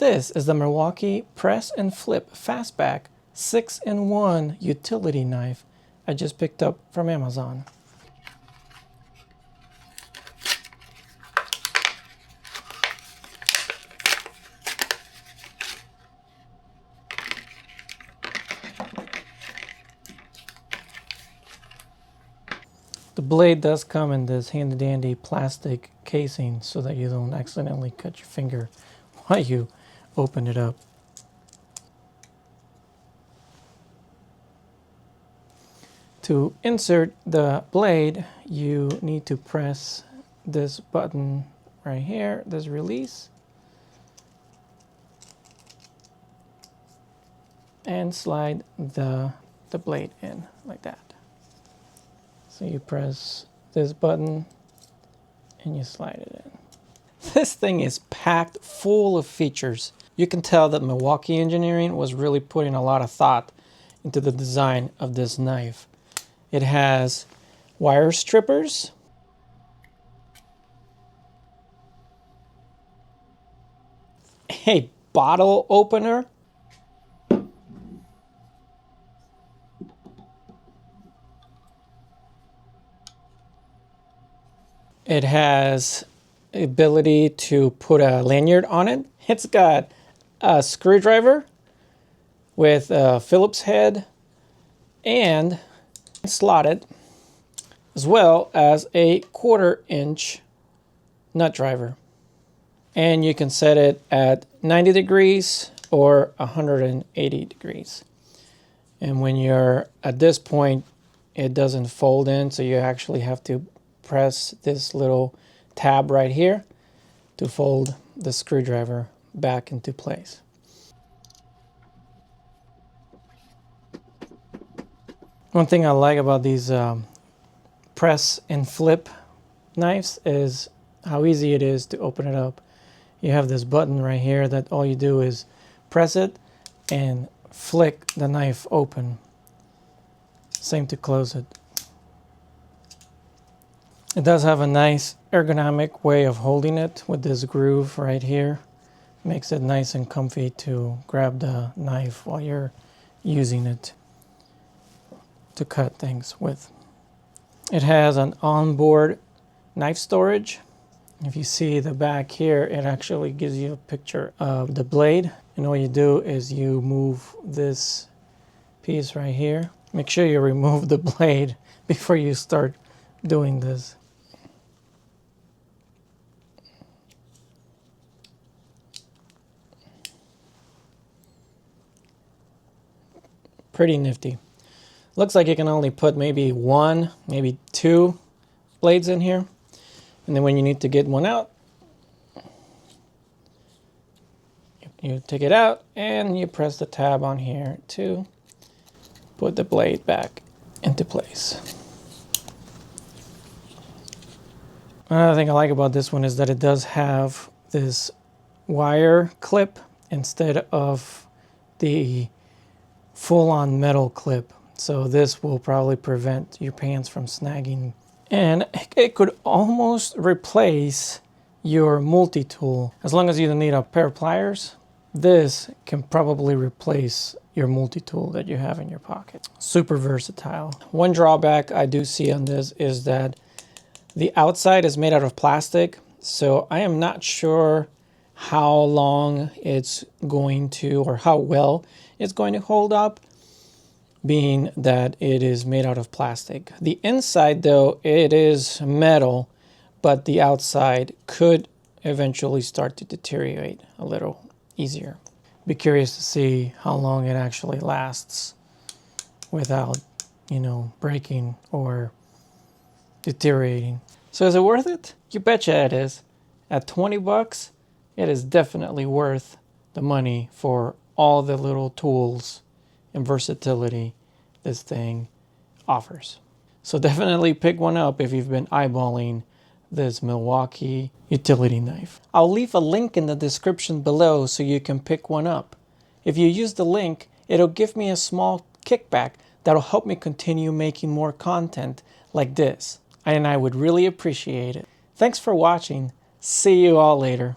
This is the Milwaukee Press and Flip Fastback 6-in-1 utility knife I just picked up from Amazon. The blade does come in this handy dandy plastic casing so that you don't accidentally cut your finger while you open it up. To insert the blade, you need to press this button right here, this release, and slide the blade in like that. So you press this button and you slide it in. This thing is packed full of features. You can tell that Milwaukee Engineering was really putting a lot of thought into the design of this knife. It has wire strippers, a bottle opener, it has the ability to put a lanyard on it. It's got a screwdriver with a Phillips head and slotted, as well as a 1/4-inch nut driver. And you can set it at 90 degrees or 180 degrees. And when you're at this point, it doesn't fold in, so you actually have to press this little tab right here to fold the screwdriver back into place. One thing I like about these press and flip knives is how easy it is to open it up. You have this button right here that all you do is press it and flick the knife open. Same to close it. It does have a nice ergonomic way of holding it with this groove right here. Makes it nice and comfy to grab the knife while you're using it to cut things with. It has an onboard knife storage. If you see the back here, it actually gives you a picture of the blade. And all you do is you move this piece right here. Make sure you remove the blade before you start doing this. Pretty nifty. Looks like you can only put maybe 1, maybe 2 blades in here. And then when you need to get one out, you take it out and you press the tab on here to put the blade back into place. Another thing I like about this one is that it does have this wire clip instead of the full-on metal clip. So this will probably prevent your pants from snagging. And it could almost replace your multi-tool. As long as you don't need a pair of pliers, this can probably replace your multi-tool that you have in your pocket. Super versatile. One drawback I do see on this is that the outside is made out of plastic. So I am not sure how long it's going to, or how well it's going to hold up, being that it is made out of plastic. The inside, though, it is metal, but the outside could eventually start to deteriorate a little easier. Be curious to see how long it actually lasts without, breaking or deteriorating. So is it worth it? You betcha it is. At 20 bucks, it is definitely worth the money for all the little tools and versatility this thing offers. So definitely pick one up if you've been eyeballing this Milwaukee utility knife. I'll leave a link in the description below so you can pick one up. If you use the link, it'll give me a small kickback that'll help me continue making more content like this. And I would really appreciate it. Thanks for watching. See you all later.